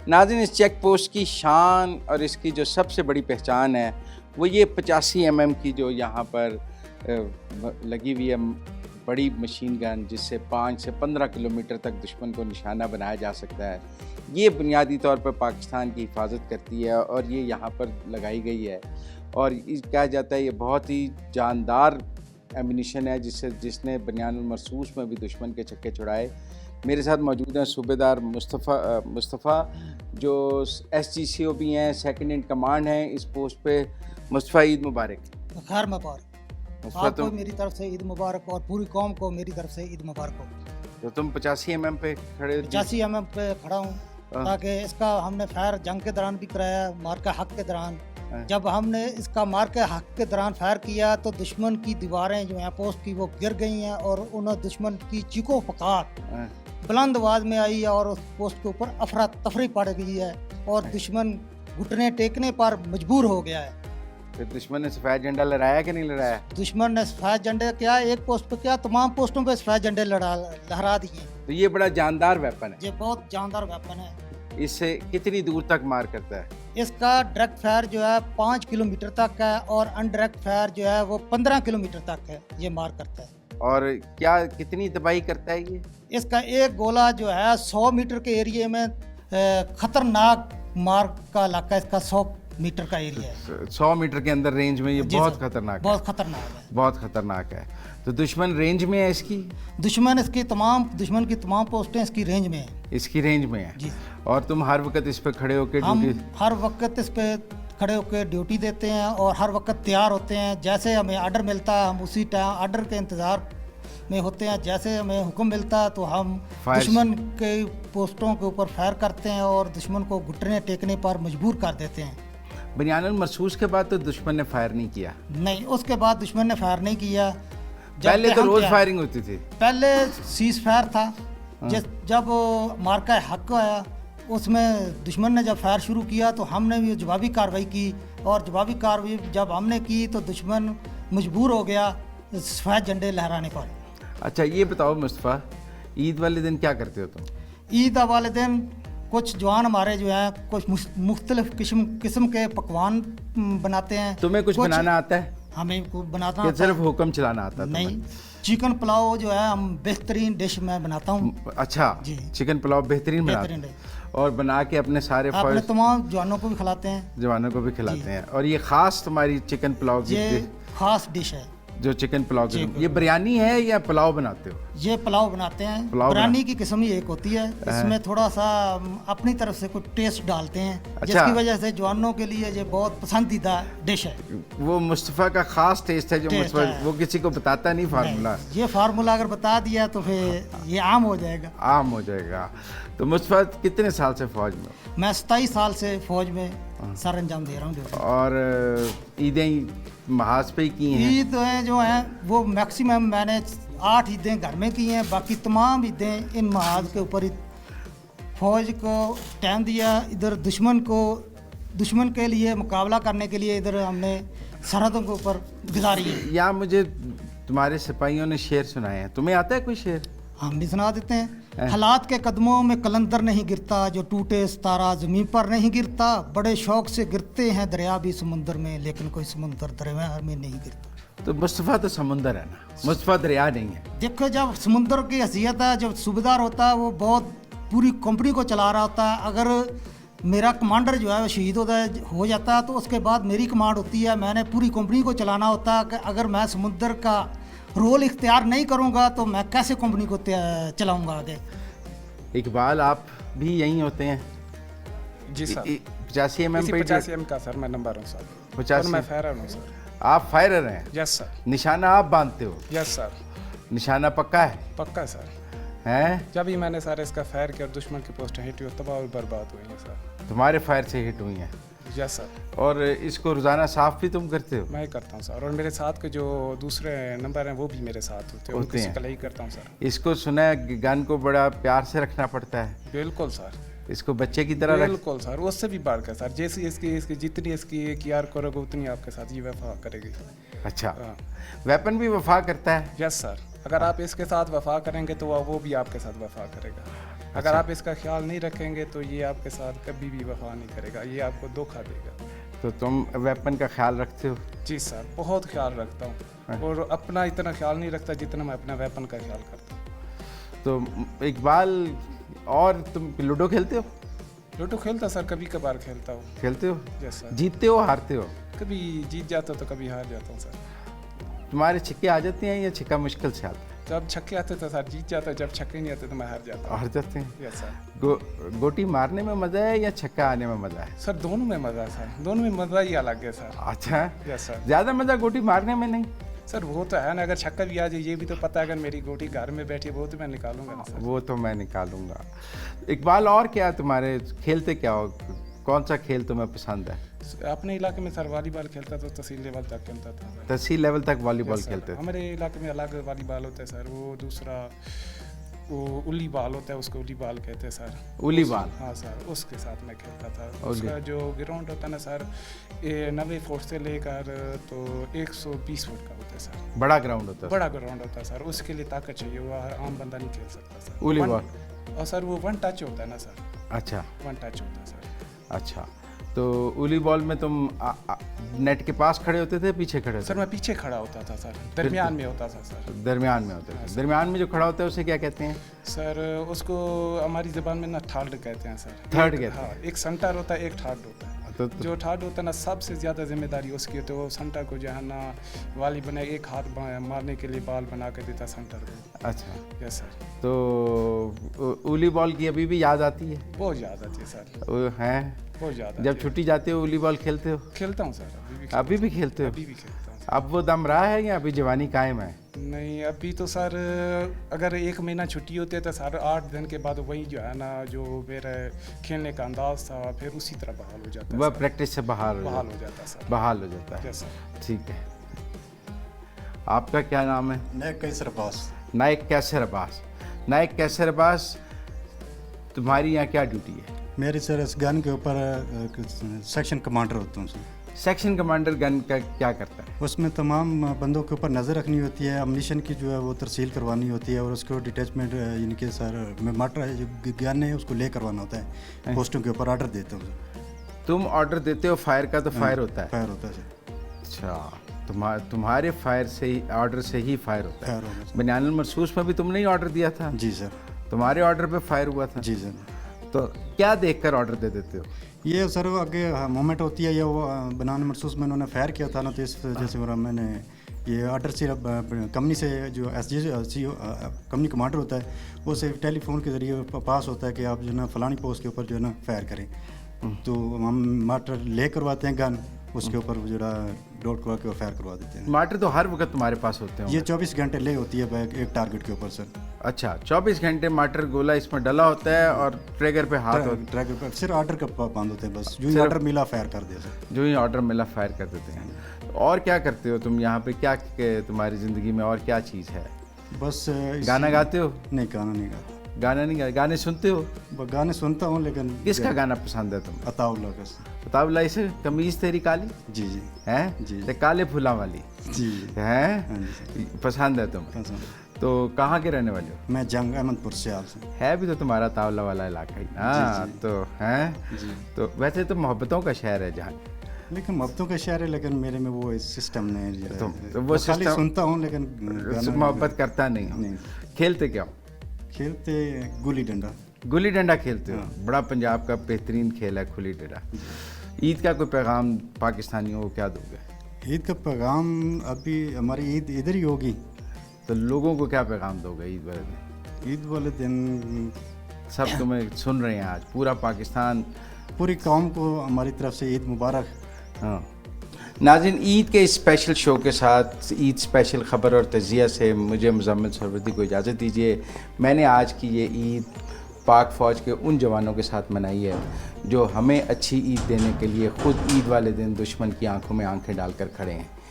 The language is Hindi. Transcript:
नाज़रीन, इस चेक पोस्ट की शान और इसकी जो सबसे बड़ी पहचान है वो ये 85 की जो यहाँ पर लगी हुई है बड़ी मशीन गन, जिससे 5 से 15 किलोमीटर तक दुश्मन को निशाना बनाया जा सकता है। ये बुनियादी तौर पर पाकिस्तान की हिफाजत करती है और ये यहाँ पर लगाई गई है और कहा जाता है ये बहुत ही जानदार एमिनिशन है जिसने बनियानुल मरसूस में भी दुश्मन के छक्के छुड़ाए। मेरे साथ मौजूद हैं सूबेदार मुस्तफ़ा जो SGCO भी हैं, सेकंड इन कमांड हैं इस पोस्ट पे। मुस्तफ़ा, ईद मुबारक। खैर मुबारक आपको मेरी तरफ से ईद मुबारक और पूरी कौम को मेरी तरफ से ईद मुबारक हो। तो तुम 85 पे खड़े? 85 पे खड़ा हूँ ताकि इसका हमने फायर जंग के दौरान भी कराया, मार्का हक के दौरान। जब हमने इसका मार्का हक के दौरान फायर किया तो दुश्मन की दीवारें जो हैं पोस्ट की वो गिर गई हैं और उन्होंने दुश्मन की चीखो पुकार बुलंद आवाज में आई और उस पोस्ट के ऊपर अफरा तफरी पड़ गई है और दुश्मन घुटने टेकने पर मजबूर हो गया है। फिर दुश्मन ने सफ़ेद झंडा लहराया कि नहीं लहराया? दुश्मन ने सफ़ेद झंडे क्या एक पोस्ट पे क्या तमाम पोस्टों पे सफ़ेद झंडे लहरा दिए। तो ये बड़ा जानदार वेपन है। ये बहुत जानदार वेपन है। इससे कितनी दूर तक मार करता है? इसका डायरेक्ट फायर जो है 5 किलोमीटर तक है और अनडायरेक्ट फायर जो है वो 15 किलोमीटर तक है ये मार करता है। और क्या कितनी तबाही करता है ये? इसका एक गोला जो है 100 मीटर के एरिया में खतरनाक मार का इलाका, इसका 100 मीटर का एरिया है। 100 मीटर के अंदर रेंज में ये बहुत खतरनाक बहुत खतरनाक है। बहुत खतरनाक है। तो दुश्मन रेंज में है इसकी? दुश्मन की तमाम पोस्टें इसकी रेंज में है। इसकी रेंज में है जी। और तुम हर वक्त इस पे खड़े होकर ड्यूटी? हर वक्त इस पे खड़े होकर ड्यूटी देते हैं और हर वक्त तैयार होते हैं। जैसे हमें आर्डर मिलता है हम उसी टाइम आर्डर के इंतज़ार में होते हैं। जैसे हमें हुक्म मिलता है तो हम दुश्मन के पोस्टों के ऊपर फायर करते हैं और दुश्मन को घुटने टेकने पर मजबूर कर देते हैं। बनियानुल मरसूस के बाद तो दुश्मन ने फायर नहीं किया? नहीं, उसके बाद दुश्मन ने फायर नहीं किया। पहले तो रोज फायरिंग होती थी। पहले सीज फायर था। जब मार्का हक आया उसमें दुश्मन ने जब फायर शुरू किया तो हमने भी जवाबी कार्रवाई की और जवाबी कार्रवाई जब हमने की तो दुश्मन मजबूर हो गया सफ़ेद झंडे लहराने पर। अच्छा, ये बताओ मुस्तफ़ा, ईद वाले दिन क्या करते हो तुम? ईद वाले दिन कुछ जवान हमारे जो हैं कुछ मुख्तलिफ किस्म के पकवान बनाते हैं। तुम्हें कुछ बनाना आता है? हमें कुछ बनाना आता है। सिर्फ हुक्म चलाना आता है? नहीं, चिकन पुलाव जो है हम बेहतरीन डिश मैं बनाता हूँ। अच्छा जी, चिकन पुलाव बेहतरीन बनाते हैं और बना के अपने सारे तमाम जवानों को भी खिलाते हैं। जवानों को भी खिलाते हैं। और ये खास तुम्हारी चिकन पुलाव की खास डिश है जो चिकन पुलाव। ये बिरयानी है या पुलाव बनाते हो? ये पुलाव बनाते हैं। बिरयानी की किस्म ही एक होती है, इसमें थोड़ा सा अपनी तरफ से कुछ टेस्ट डालते हैं। अच्छा। जिसकी वजह से जवानों के लिए ये बहुत पसंदीदा डिश है। वो मुस्तफ़ा का खास टेस्ट है जो वो किसी को बताता नहीं फार्मूला। ये फार्मूला अगर बता दिया तो फिर ये आम हो जाएगा। आम हो जाएगा। तो मुस्तफ़ा कितने साल से फौज में? मैं 27 साल से फौज में सर अंजाम दे रहा हूँ। और ईदें महाज पे ही की हैं? ईद जो हैं वो मैक्सिमम मैंने 8 ईदें घर में की हैं, बाकी तमाम ईदें इन महाज के ऊपर ही फौज को टाइम दिया। इधर दुश्मन के लिए मुकाबला करने के लिए इधर हमने सरहदों के ऊपर गुजारी है। या मुझे तुम्हारे सिपाहियों ने शेर सुनाए हैं, तुम्हें आता है कोई शेर? हम भी सुना देते हैं। हालात के कदमों में कलंदर नहीं गिरता, जो टूटे सितारा ज़मीन पर नहीं गिरता, बड़े शौक से गिरते हैं दरिया भी समुंदर में, लेकिन कोई समुंदर दरिया में नहीं गिरता। तो मुस्तफ़ा तो समुंदर है ना, मुस्तफ़ा दरिया नहीं है। देखो, जब समुंदर की हैसियत है, जब सूबेदार होता है वो बहुत पूरी कंपनी को चला रहा होता है। अगर मेरा कमांडर जो है वो शहीद हो जाता है तो उसके बाद मेरी कमांड होती है, मैंने पूरी कंपनी को चलाना होता है। कि अगर मैं समुंदर का रोल इख्तियार नहीं करूंगा तो मैं कैसे कंपनी को चलाऊंगा आगे। इकबाल, आप भी यहीं होते हैं? जी सर। 85 पे? 85 का सर मैं नंबर हूँ सर। 85 मैं फायरर हूँ सर। आप फायरर हैं? Yes sir. निशाना आप बांधते हो? Yes sir. निशाना पक्का है? पक्का सर। हैं? जब ही मैंने सर इसका फायर किया और दुश्मन की पोस्टें हिट हुई तबाह और बर्बाद हुई हैं सर। तुम्हारे फायर से हिट हुई हैं? Yes sir. और इसको रोज़ाना साफ भी तुम करते हो? मैं ही करता हूँ सर, और मेरे साथ के जो दूसरे नंबर हैं वो भी मेरे साथ होते हैं। कल ही करता हूँ सर। इसको सुना है गन को बड़ा प्यार से रखना पड़ता है? बिल्कुल सर। इसको बच्चे की तरह? बिल्कुल सर, उससे भी बढ़ कर सर। जैसी इसकी जितनी इसकी केयर करोगे उतनी आपके साथ ये वफा करेगी। अच्छा, वेपन भी वफा करता है? Yes sir. अगर आप इसके साथ वफा करेंगे तो वो भी आपके साथ वफा करेगा। अगर आप इसका ख्याल नहीं रखेंगे तो ये आपके साथ कभी भी वफा नहीं करेगा, ये आपको धोखा देगा। तो तुम वेपन का ख्याल रखते हो? जी सर, बहुत ख्याल रखता हूँ, और अपना इतना ख्याल नहीं रखता जितना मैं अपना वेपन का ख्याल करता हूँ। तो इकबाल, और तुम लूडो खेलते हो? लूडो खेलता सर, कभी कभार खेलता हूँ। खेलते हो? Yes sir. जीतते हो हारते हो? कभी जीत जाता हूँ तो कभी हार जाता हूँ सर। तुम्हारे छक्के आ जाते हैं या छक्का मुश्किल से आता है? जब छक्के आते तो सर जीत जाता, जब छक्के नहीं आते तो मैं हार जाता हूँ। हार जाते हैं? Yes sir. गोटी मारने में मज़ा है या छक्का आने में मज़ा है? सर दोनों में मज़ा है सर, दोनों में मज़ा ही अलग है सर। अच्छा, यस सर। ज़्यादा मज़ा गोटी मारने में नहीं? सर वो तो है ना, अगर छक्का भी आ जाए ये भी तो पता है, अगर मेरी गोटी घर में बैठी है वो तो मैं निकालूंगा ना सर। वो तो मैं निकालूंगा। इकबाल, और क्या तुम्हारे खेलते क्या हो? कौन सा खेल तुम्हें पसंद है? अपने इलाके में सर वॉलीबॉल खेलता था, तहसील लेवल तक खेलता था सर। तहसील लेवल तक वॉलीबॉल Yes, सर। खेलते थे? हमारे इलाके में अलग वॉलीबॉल होता है सर, वो दूसरा वो उली बॉल होता है, उसको उली बॉल कहते हैं सर। उली बॉल? हाँ सर, उसके साथ मैं खेलता था। उली। उसका जो ग्राउंड होता है ना सर, 90 फुट से लेकर तो 120 फुट का होता है सर। बड़ा ग्राउंड होता है? बड़ा ग्राउंड होता है सर, उसके लिए ताकत चाहिए, वो आम बंदा नहीं खेल सकता सर। उली One- ball? और सर वो 1 टच होता है ना सर, अच्छा 1 टच होता है सर। अच्छा। तो उली बॉल में तुम नेट के पास खड़े होते थे, पीछे खड़े सर होते मैं पीछे खड़ा होता था सर, दरमियान में होता था सर। थे? दरमियान में होते थे। दरमियान में जो खड़ा होता है उसे क्या कहते हैं? सर उसको हमारी ज़बान में ना थर्ड कहते हैं सर। थर्ड एक- कहते हाँ, हैं? एक सेंटर होता है, एक थर्ड होता है। तो जो थर्ड होता है ना, सबसे ज़्यादा जिम्मेदारी उसकी होती है, वो सेंटर को जो है ना वाली बनाए, एक हाथ मारने के लिए बॉल बना के देता सेंटर को। अच्छा, यस सर। तो उली बॉल की अभी भी याद आती है? बहुत याद आती है सर, वो हैं? बहुत ज़्यादा। जब छुट्टी जाते हो उली बॉल खेलते हो? खेलता हूँ सर, अभी भी खेलते हो? अभी भी खेलता हूँ। अब वो दम रहा है या अभी जवानी कायम है? नहीं अभी तो सर, अगर 1 महीना छुट्टी होती है तो सर 8 दिन के बाद वही जो है ना, जो मेरा खेलने का अंदाज था फिर उसी तरह बहाल हो जाता है वह सर। प्रैक्टिस से बहाल हो बहाल हो जाता है सर। बहाल हो जाता है। Yes sir. ठीक है। आपका क्या नाम है? नायक कैसर अब्बास। नायक कैसर अब्बास। नायक कैसर अब्बास, तुम्हारी यहाँ क्या ड्यूटी है? मेरी सर इस गन के ऊपर सेक्शन कमांडर होता हूँ सर। सेक्शन कमांडर गन का क्या करता है? उसमें तमाम बंदों के ऊपर नज़र रखनी होती है, अम्निशन की जो है वो तरसील करवानी होती है, और उसको डिटैचमेंट यानी कि सर में माटर जो गन है उसको ले करवाना होता है, पोस्टों के ऊपर ऑर्डर देता हूँ सर। तुम ऑर्डर देते हो फायर का, तो फायर होता है? फायर होता है सर। अच्छा, तुम्हारे फायर से ही, ऑर्डर से ही फायर होता है? फायर होगा सर। बनियानुल मरसूस में भी तुमने ही ऑर्डर दिया था? जी सर। तुम्हारे ऑर्डर पे फायर हुआ था? जी सर। तो क्या देखकर ऑर्डर दे देते हो? ये सर वो आगे मोमेंट होती है, या वो बनान महसूस में उन्होंने फायर किया था ना, तो इस वजह से मैंने ये ऑर्डर सिर्फ कंपनी से, जो SG कंपनी कमांडर होता है, वो सिर्फ टेलीफोन के ज़रिए पास होता है कि आप जो है ना फलानी पोस्ट के ऊपर जो है ना फायर करें, तो हम माटर ले करवाते हैं गन, उसके ऊपर जो डॉट करवा के फायर करवा देते हैं। टमाटर तो हर वक्त तुम्हारे पास होते हैं? ये 24 घंटे ले होती है एक टारगेट के ऊपर सर। अच्छा, 24 घंटे मटर गोला इसमें डला होता है और ट्रिगर पे हाथ होता ट्रैकर पर सिर्फ ऑर्डर का पाबंद होते हैं, बस जो ही सिर्फ- ऑर्डर मिला फायर कर दिया सर। है, जो ही ऑर्डर मिला फायर कर देते हैं। और क्या करते हो तुम यहाँ पे? क्या तुम्हारी ज़िंदगी में और क्या चीज़ है? बस गाना गाते हो? नहीं, गाना नहीं गाता। गाना नहीं गा, गाने सुनते हो? गाने सुनता हूँ लेकिन किसका गाना पसंद है तुम्हें? अताउल्लाह का। बताओ इसे, कमीज तेरी काली जी जी हैं, जी। ते काले फूला वाली जी हैं, हाँ जी सर। पसंद है तुम्हें? पसंद। तो कहाँ के रहने वाले हो? मैं जंग अहमदपुर सियाल से। है भी तो तुम्हारा तावला वाला इलाका ही ना? जी, जी। तो हैं, जी। तो वैसे तो मोहब्बतों का शहर है जहाँ। लेकिन मोहब्बतों का शहर है, लेकिन मेरे में वो सिस्टम नहीं है। तो वो खाली सिस्टम- सुनता हूँ लेकिन गाना मोहब्बत करता नहीं हो? नहीं। खेलते क्या हो? खेलते गुल्ली डंडा। गुल्ली डंडा खेलते हो? हाँ। बड़ा पंजाब का बेहतरीन खेल है गुल्ली डंडा। ईद का कोई पैगाम पाकिस्तानियों को क्या दोगे? ईद का पैगाम अभी हमारी ईद इधर ही होगी, तो लोगों को क्या पैगाम दोगे ईद वाले दिन? ईद वाले दिन सब तुम्हें सुन रहे हैं आज, पूरा पाकिस्तान। पूरी कौम को हमारी तरफ से ईद मुबारक। हाँ नाज़रीन, ईद के इस स्पेशल शो के साथ ईद स्पेशल ख़बर और तज़िया से मुझे मुज़म्मिल सरवती को इजाज़त दीजिए। मैंने आज की ये ईद पाक फ़ौज के उन जवानों के साथ मनाई है जो हमें अच्छी ईद देने के लिए ख़ुद ईद वाले दिन दुश्मन की आंखों में आंखें डालकर खड़े हैं।